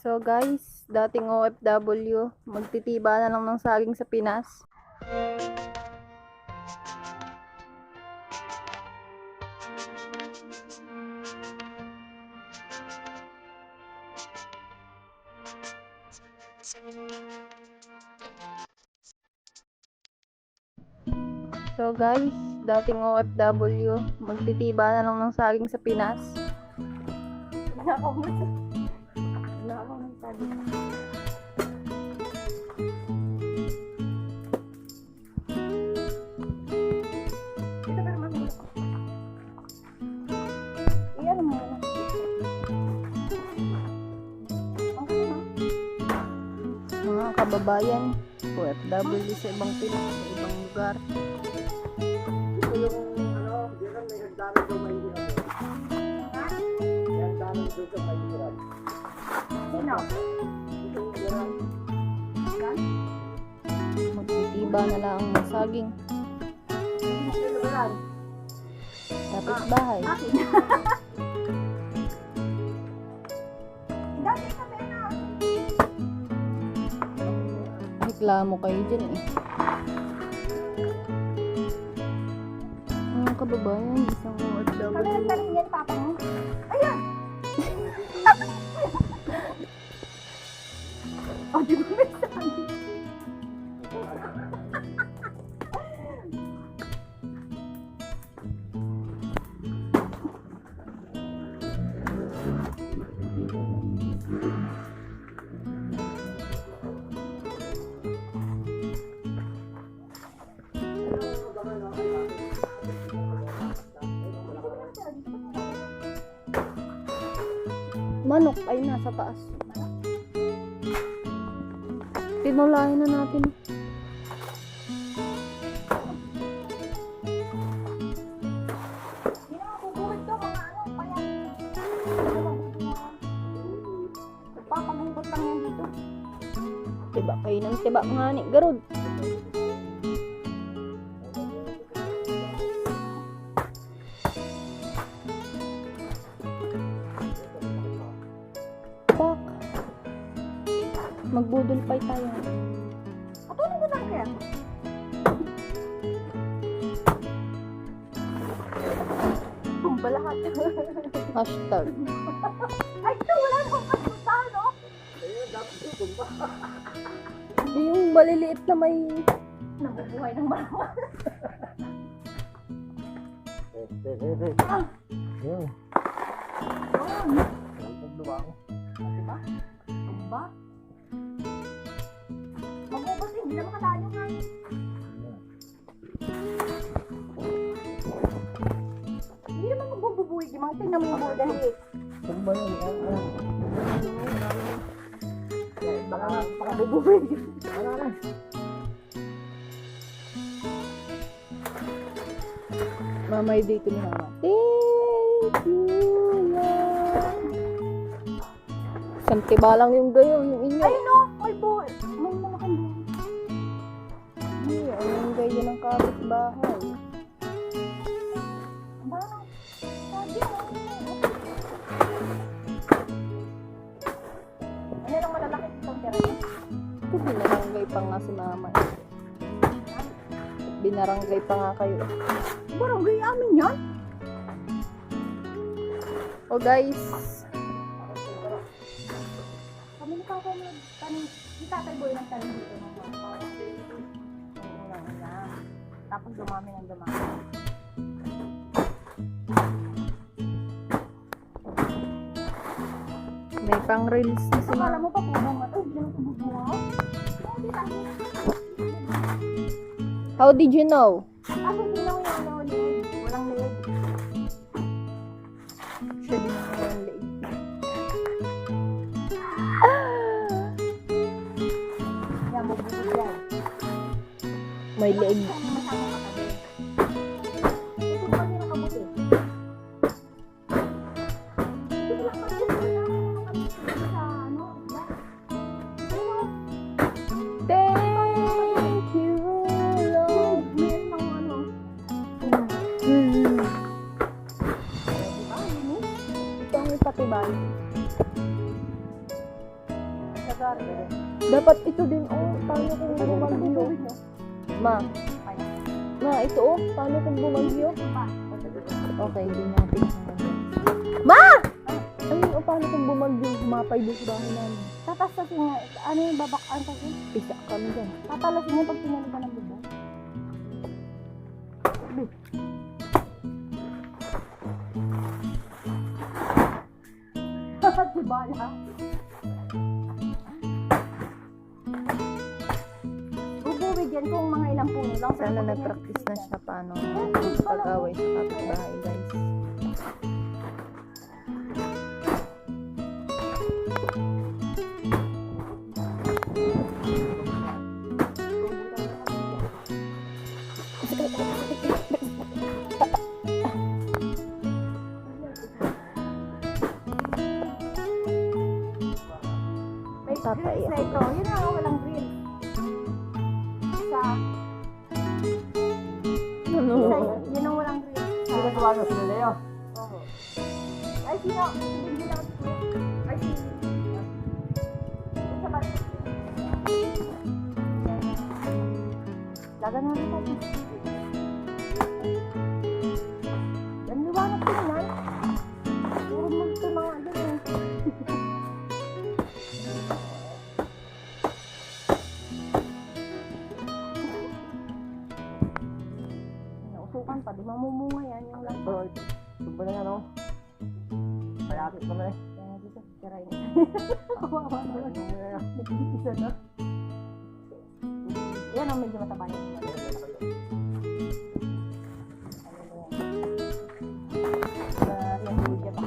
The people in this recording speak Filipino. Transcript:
So guys, dating OFW, magtitiba na lang ng saging sa Pinas. So guys, dating OFW, magtitiba na lang ng saging sa Pinas. Iyan mo na. Mga kababayan, OFW sa ibang Pinas, sa ibang lugar. Ito yung ano, di lang may hagdanan daw mahirap. May hagdanan daw sa mahirap. Sino? Ito yung hirap. Magtitiba na lang ng saging. Tapos bahay. Reklamo kayo dyan eh. Mga kababayan, isang OFW. Pagkakaling yan, papa mo. Ayan! O, di ba may sabi? Manok ay nasa taas. Tinulayan na natin. Hindi na mabubuhay to, mga ano, kaya nagpapagugot lang yan dito. Tiba kayo ng tiba nga ni Garod. Pak. Magbudol pa tayo. At ano ko lang kaya? Balahat. Hashtag. Ay, ito, wala nang kasuntahan, no? Ayun, dapat ito tumba. Hindi yung maliliit na may... Nabubuhay ng balahat. Ayun. Yun. Pagluwang. Diba? Tumba. Magubos eh, hindi na makalayo nga yun. Hindi naman magbubuhay, di mga tingnan mo yung buhay eh. Tumba yun. Baka bubuhay. Ano na? Mamay dito ni Mama. Thank you, Lord. Isang tiba lang yung gayo, yung inyo. Ay no, may buhay. May malaking buhay. Ay, ano yung gayo ng kapitbahay. Ano? Sabi mo. Ano lang malalaki itong tira niya? Ito, binaranggay pa nga si Mama. Binaranggay pa nga kayo. Barangay amin yan? O guys, Kami ni Papa mo, si Tatay Boy nagtanim dito ng mga parang una. Tapos dumami ng dumami. may pang reels na si Akala Mama. mo pa bubong at hindi naman ito bubungaw? Hindi tayo. How did you know? Ako hindi lang yung ano, leg. Walang leg. Siya din ang walang leeg. Kaya mabubuhay yan. May leeg. Kaya masyadong katabi. Ito pa rin nakabuti. Ito lang pa rin sa ano, isla. Ano? Thank you, Lord. Meron ng ano. Hmm. Diba? Yun eh. Ito ang ipatibay. garden. Dapat ito din, oh. Paano kung bumagyo? Ma, ito, oh. Paano kung bumagyo? Okay, di natin. Ma! Ayun, oh, paano kung bumagyo? Humapay doon sa bahay namin. Tatasasin nga, ano yung babakang kasi? Isa kami dyan. Tatalasin niya pag pinaliban ng bubong. Tibala. Bubuwig yan kung mga ilang puno lang. Sana nag-practice na siya paano pag-away sa kapitbahay, guys. May Tatay. grills na ito. Yun lang walang grill. Sa, Ano? yun ang walang grill. Hindi ka tumayo sila Leo. Oo. Ay, sino? Hindi lang si Kuya. Ay, si... Sa balik. Lagan na rin tayo. Yan, liwanag ko naman. Puro multo mga doon eh. Nausukan pa, di mamumunga yan yung lang. Pero ito, tumba na yan, oh. Mayakit naman eh. Yan, dito, tirain. Kawawa naman. Nag-iisa na. Yan ang medyo mataba yung mga. Yan, medyo pa.